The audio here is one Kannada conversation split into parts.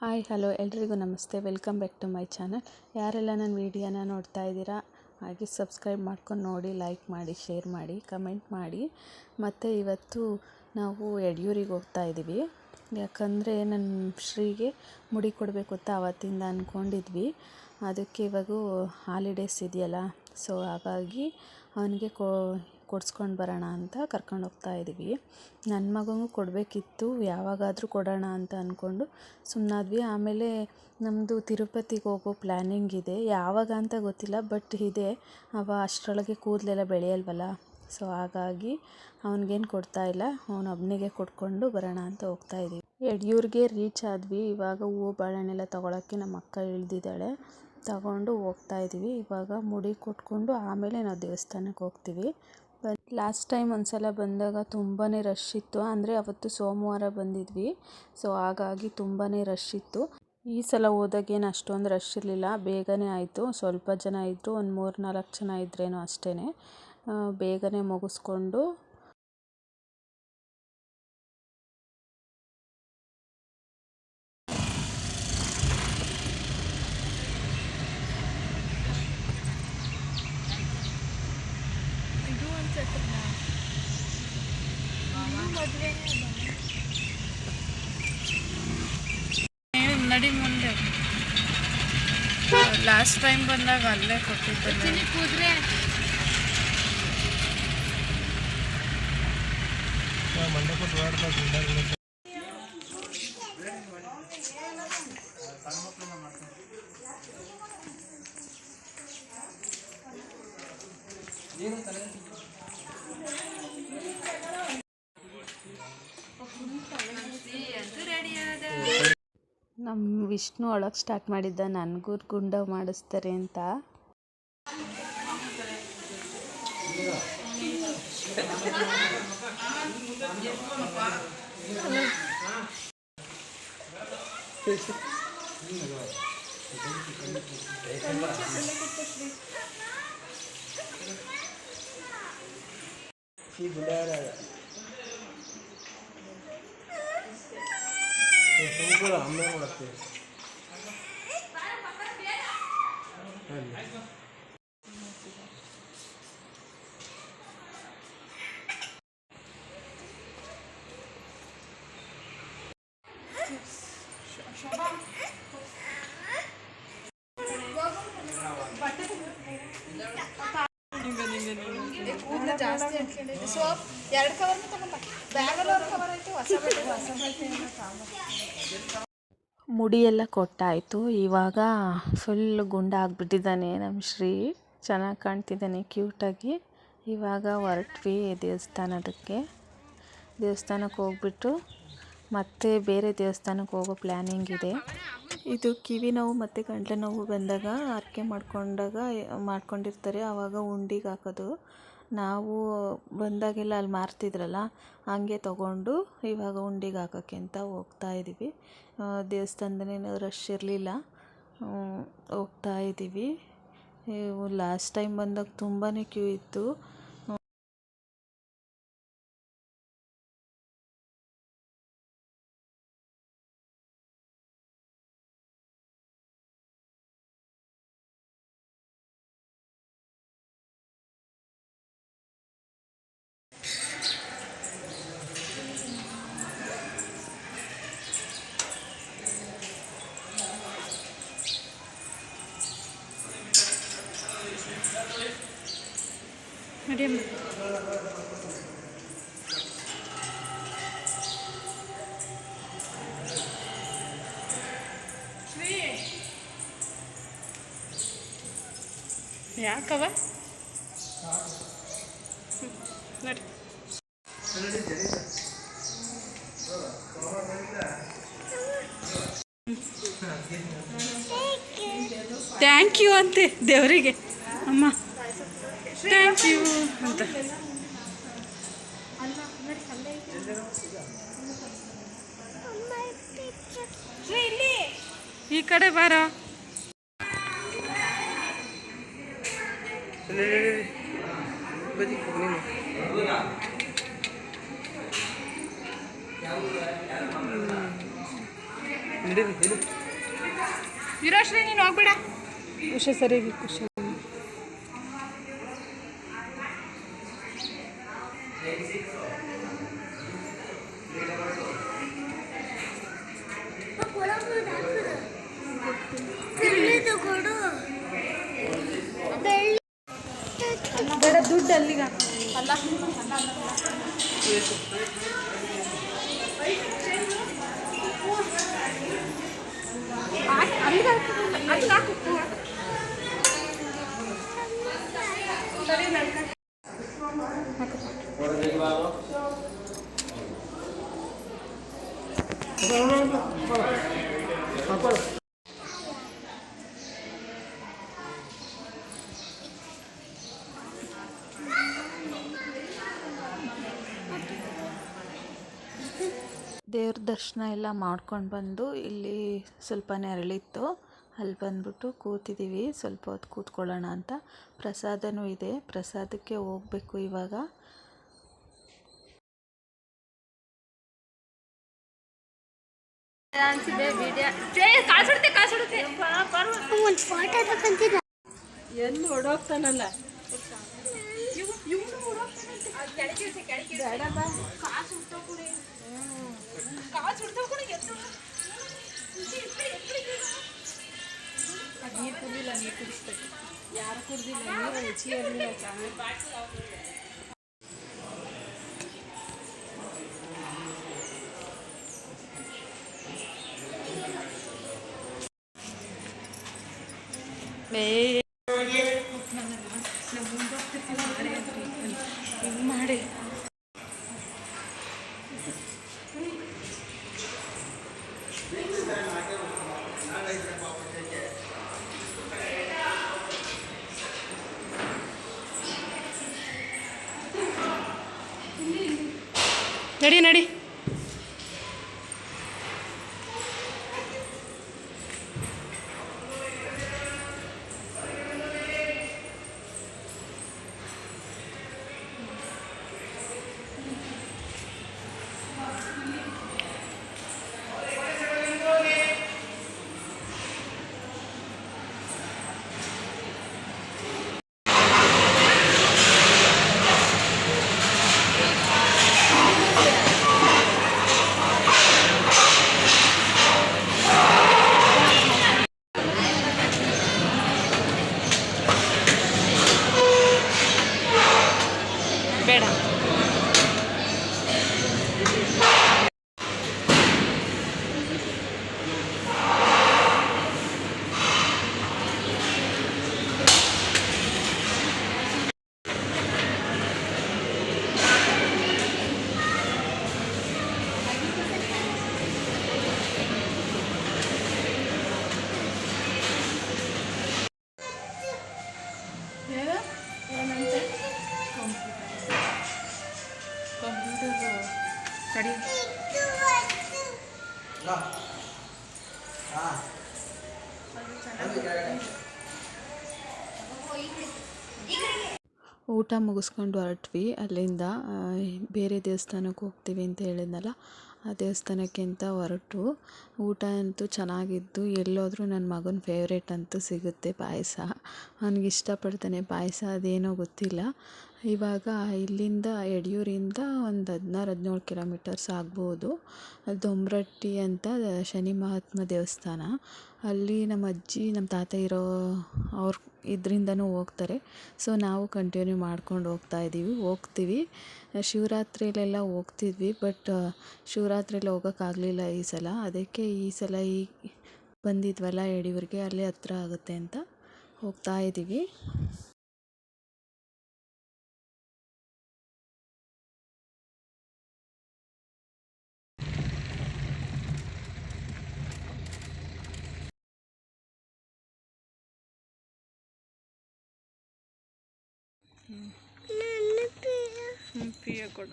ಹಾಯ್ ಹಲೋ ಎಲ್ರಿಗೂ ನಮಸ್ತೆ. Welcome back to my channel. ಯಾರೆಲ್ಲ ನನ್ನ ವೀಡಿಯೋನ ನೋಡ್ತಾ ಇದ್ದೀರಾ ಹಾಗೆ ಸಬ್ಸ್ಕ್ರೈಬ್ ಮಾಡ್ಕೊಂಡು ನೋಡಿ, ಲೈಕ್ ಮಾಡಿ, ಶೇರ್ ಮಾಡಿ, ಕಮೆಂಟ್ ಮಾಡಿ. ಮತ್ತು ಇವತ್ತು ನಾವು ಯಡಿಯೂರಿಗೆ ಹೋಗ್ತಾ ಇದ್ದೀವಿ. ಯಾಕಂದರೆ ನನ್ನ ಶ್ರೀಗೆ ಮುಡಿ ಕೊಡಬೇಕು ಅಂತ ಆವತ್ತಿಂದ ಅಂದ್ಕೊಂಡಿದ್ವಿ. ಅದಕ್ಕೆ ಇವಾಗ ಹಾಲಿಡೇಸ್ ಇದೆಯಲ್ಲ, ಸೊ ಹಾಗಾಗಿ ಅವನಿಗೆ ಕೊಡಿಸ್ಕೊಂಡು ಬರೋಣ ಅಂತ ಕರ್ಕೊಂಡು ಹೋಗ್ತಾ ಇದ್ದೀವಿ. ನನ್ನ ಮಗನಿಗೂ ಕೊಡಬೇಕಿತ್ತು, ಯಾವಾಗಾದರೂ ಕೊಡೋಣ ಅಂತ ಅಂದ್ಕೊಂಡು ಸುಮ್ಮನಾದ್ವಿ. ಆಮೇಲೆ ನಮ್ಮದು ತಿರುಪತಿಗೆ ಹೋಗೋ ಪ್ಲ್ಯಾನಿಂಗ್ ಇದೆ, ಯಾವಾಗ ಅಂತ ಗೊತ್ತಿಲ್ಲ, ಬಟ್ ಇದೆ. ಅಷ್ಟರೊಳಗೆ ಕೂದಲೆಲ್ಲ ಬೆಳೆಯಲ್ವಲ್ಲ, ಸೊ ಹಾಗಾಗಿ ಅವನಿಗೇನು ಕೊಡ್ತಾ ಇಲ್ಲ, ಅವನೊಬ್ಬನಿಗೆ ಕೊಟ್ಕೊಂಡು ಬರೋಣ ಅಂತ ಹೋಗ್ತಾ ಇದ್ದೀವಿ. ಯಡಿಯೂರಿಗೆ ರೀಚ್ ಆದ್ವಿ. ಇವಾಗ ಹೂವು ಬಾಳೆಹಣ್ಣೆಲ್ಲ ತೊಗೊಳಕ್ಕೆ ನಮ್ಮ ಅಕ್ಕ ಇಳಿದಿದ್ದಾಳೆ, ತಗೊಂಡು ಹೋಗ್ತಾ ಇದ್ದೀವಿ. ಇವಾಗ ಮುಡಿ ಕೊಟ್ಕೊಂಡು ಆಮೇಲೆ ನಾವು ದೇವಸ್ಥಾನಕ್ಕೆ ಹೋಗ್ತೀವಿ. ಲಾಸ್ಟ್ ಟೈಮ್ ಒಂದು ಸಲ ಬಂದಾಗ ತುಂಬಾ ರಶ್ ಇತ್ತು, ಅಂದರೆ ಅವತ್ತು ಸೋಮವಾರ ಬಂದಿದ್ವಿ, ಸೊ ಹಾಗಾಗಿ ತುಂಬಾ ರಶ್ ಇತ್ತು. ಈ ಸಲ ಹೋದಾಗೇನು ಅಷ್ಟೊಂದು ರಶ್ ಇರಲಿಲ್ಲ, ಬೇಗನೆ ಆಯಿತು. ಸ್ವಲ್ಪ ಜನ ಇದ್ದರು, ಒಂದು 3-4 ಜನ ಇದ್ರೇನೋ ಅಷ್ಟೇ. ಬೇಗನೆ ಮುಗಿಸ್ಕೊಂಡು ನಡಿ ಮುಂದೆ. ಲಾಸ್ಟ್ ಟೈಮ್ ಬಂದಾಗ ಅಲ್ಲೇ ಕೊಟ್ಟಿದ್ದೆ ಕೂದ್ರೆ ನಮ್ಮ ವಿಷ್ಣು ಒಳಗೆ ಸ್ಟಾರ್ಟ್ ಮಾಡಿದ್ದ ನನಗೂ ಗುಂಡ ಮಾಡಿಸ್ತಾರೆ ಅಂತ. ಜಾಸ್ತಿ ಅನ್ಕೊಂಡಿದ್ದೆ. ಸೊ 2 ಕವರ್ನ ತಗೊಂಡ ಬ್ಯಾಗಲ್ಲಿ 1 ಕವರ್ ಆಯಿತು. ಮುಡಿ ಎಲ್ಲ ಕೊಟ್ಟಾಯಿತು. ಇವಾಗ ಫುಲ್ ಗುಂಡ ಆಗಿಬಿಟ್ಟಿದ್ದಾನೆ ನಮ್ಮ ಶ್ರೀ, ಚೆನ್ನಾಗಿ ಕಾಣ್ತಿದ್ದಾನೆ ಕ್ಯೂಟಾಗಿ. ಇವಾಗ ಹೊರಟ್ವಿ ದೇವಸ್ಥಾನಕ್ಕೆ ಹೋಗ್ಬಿಟ್ಟು ಮತ್ತೆ ಬೇರೆ ದೇವಸ್ಥಾನಕ್ಕೆ ಹೋಗೋ ಪ್ಲ್ಯಾನಿಂಗ್ ಇದೆ. ಇದು ಕಿವಿ ನೋವು ಮತ್ತು ಗಂಟ್ಲು ನೋವು ಬಂದಾಗ ಹರಕೆ ಮಾಡ್ಕೊಂಡಿರ್ತಾರೆ, ಆವಾಗ ಉಂಡಿಗೆ ಹಾಕೋದು. ನಾವು ಬಂದಾಗೆಲ್ಲ ಅಲ್ಲಿ ಮಾರ್ತಿದ್ರಲ್ಲ, ಹಂಗೆ ತೊಗೊಂಡು ಇವಾಗ ಉಂಡಿಗೆ ಹಾಕೋಕ್ಕೆ ಅಂತ ಹೋಗ್ತಾ ಇದ್ದೀವಿ. ದೇವಸ್ಥಾನದಲ್ಲೇನು ರಶ್ ಇರಲಿಲ್ಲ, ಹೋಗ್ತಾ ಇದ್ದೀವಿ. ಲಾಸ್ಟ್ ಟೈಮ್ ಬಂದಾಗ ತುಂಬಾ ಕ್ಯೂ ಇತ್ತು. ಯಾಕವ ನೋಡಿ. ಥ್ಯಾಂಕ್ ಯು ಅಂತೆ ದೇವರಿಗೆ, ಅಮ್ಮ ಥ್ಯಾಂಕ್ ಯು ಅಂತ. ಈ ಕಡೆ ಬಾರೋ. ವಿರಾಶ್ರೀ ನೀನು ಹೋಗ್ಬೇಡ. ಖುಷಿ ಸರಿ ಖುಷಿ. ಬೇಡ ದುಡ್ಡು ಅಲ್ಲಿಗ ಅಲ್ಲ ದೇವ್ರ ದರ್ಶನ ಎಲ್ಲ ಮಾಡ್ಕೊಂಡು ಬಂದು ಇಲ್ಲಿ ಸ್ವಲ್ಪ ನೆರಳಿತ್ತು, ಅಲ್ಲಿ ಬಂದ್ಬಿಟ್ಟು ಕೂತಿದ್ದೀವಿ. ಸ್ವಲ್ಪ ಹೊತ್ತು ಕೂತ್ಕೊಳ್ಳೋಣ ಅಂತ. ಪ್ರಸಾದನೂ ಇದೆ, ಪ್ರಸಾದಕ್ಕೆ ಹೋಗಬೇಕು ಇವಾಗ. ಎಲ್ಲಿ ಓಡೋಗ್ತಾನಲ್ಲ ನೀರು ಕುಡಿದಿಲ್ಲ, ನೀರು ಕುಡಿಸ್ಬೇಕು. ಯಾರು ಕುಡ್ದಿಲ್ಲ ನೀರು ರುಚಿ ಇರಲಿಲ್ಲ. ಹಿಂಗೆ ಮಾಡಿ ನಡಿ ನಡಿ. ಬೇಡ ಕಡಿ ಊಟ ಮುಗಿಸ್ಕೊಂಡು ಹೊರಟ್ವಿ ಅಲ್ಲಿಂದ. ಬೇರೆ ದೇವಸ್ಥಾನಕ್ಕೆ ಹೋಗ್ತೀವಿ ಅಂತ ಹೇಳಿದ್ನಲ್ಲ, ಆ ದೇವಸ್ಥಾನಕ್ಕೆ ಅಂತ ಹೊರಟು. ಊಟ ಅಂತೂ ಚೆನ್ನಾಗಿದ್ದು. ಎಲ್ಲೋದ್ರೂ ನನ್ನ ಮಗನ ಫೇವ್ರೇಟ್ ಅಂತೂ ಸಿಗುತ್ತೆ ಪಾಯಸ. ಅವ್ನಿಗೆ ಇಷ್ಟಪಡ್ತಾನೆ ಪಾಯಸ, ಅದೇನೋ ಗೊತ್ತಿಲ್ಲ. ಇವಾಗ ಇಲ್ಲಿಂದ ಯಡಿಯೂರಿಂದ ಒಂದು 16-17 ಕಿಲೋಮೀಟರ್ಸ್ ಆಗ್ಬೋದು. ದೊಂಬರಟ್ಟಿ ಅಂತ ಶನಿ ಮಹಾತ್ಮ ದೇವಸ್ಥಾನ. ಅಲ್ಲಿ ನಮ್ಮ ಅಜ್ಜಿ ನಮ್ಮ ತಾತ ಇರೋ ಅವ್ರ ಇದರಿಂದನೂ ಹೋಗ್ತಾರೆ. ಸೊ ನಾವು ಕಂಟಿನ್ಯೂ ಮಾಡ್ಕೊಂಡು ಹೋಗ್ತೀವಿ. ಶಿವರಾತ್ರಿಲೆಲ್ಲ ಹೋಗ್ತಿದ್ವಿ, ಬಟ್ ಶಿವರಾತ್ರಿಯಲ್ಲಿ ಹೋಗೋಕ್ಕಾಗಲಿಲ್ಲ ಈ ಸಲ. ಅದಕ್ಕೆ ಈ ಸಲ ಬಂದಿದ್ವಲ್ಲ ಯಡಿಯೂರಿಗೆ, ಅಲ್ಲೇ ಹತ್ರ ಆಗುತ್ತೆ ಅಂತ ಹೋಗ್ತಾ ಇದ್ದೀವಿ. ಪಿಯ ಕೊಡ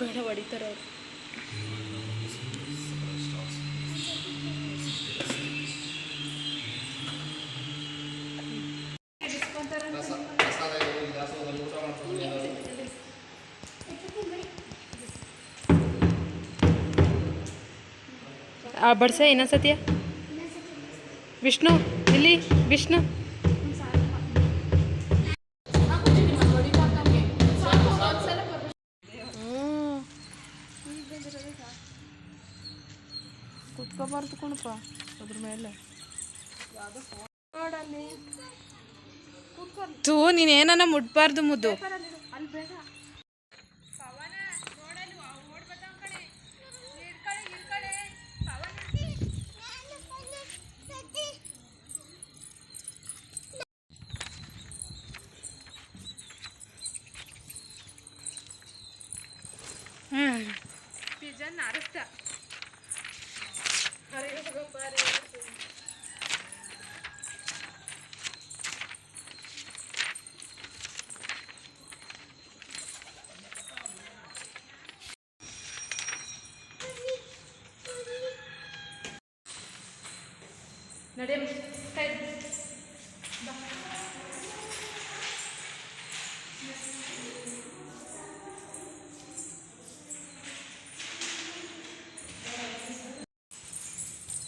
ಬೇಡ ಹೊಡಿತಾರೆ ಅವರು. ಬಡ್ಸೆ ಇನ್ನೊಂದ್ಸತಿಯ ವಿಷ್ಣು ಇಲ್ಲಿ ವಿಷ್ಣು ಕುತ್ಕೋಬಾರ್ದು ಕಣಪ್ಪ ಅದ್ರ ಮೇಲೆ ನೋಡಲ್ಲಿ ತೂ ನೀನೇನ ಮುಟ್ಬಾರ್ದು ಮುದ್ದು. ಅಲ್ಲಿ ಬೇಡ. ಪಿಜನ್ ಅರಸ್ತ ನಡೆ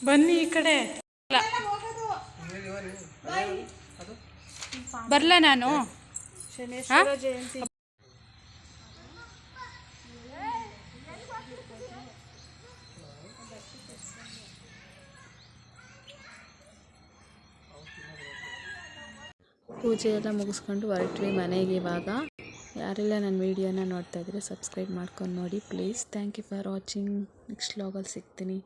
ಬನ್ನಿ ಈ ಕಡೆ. ಬರ್ಲ ನಾನು ಶನೇಶ್ವರ ಜಯಂತಿ. ಪೂಜೆ ಎಲ್ಲ ಮುಗಿಸ್ಕೊಂಡು ಹೊರಟ್ವಿ ಮನೆಗೆ. ಇವಾಗ ಯಾರೆಲ್ಲ ನನ್ನ ವೀಡಿಯೋನ ನೋಡ್ತಾ ಇದ್ರೆ ಸಬ್ಸ್ಕ್ರೈಬ್ ಮಾಡ್ಕೊಂಡು ನೋಡಿ please. Thank you for watching. Next ವ್ಲಾಗಲ್ಲಿ ಸಿಗ್ತೀನಿ.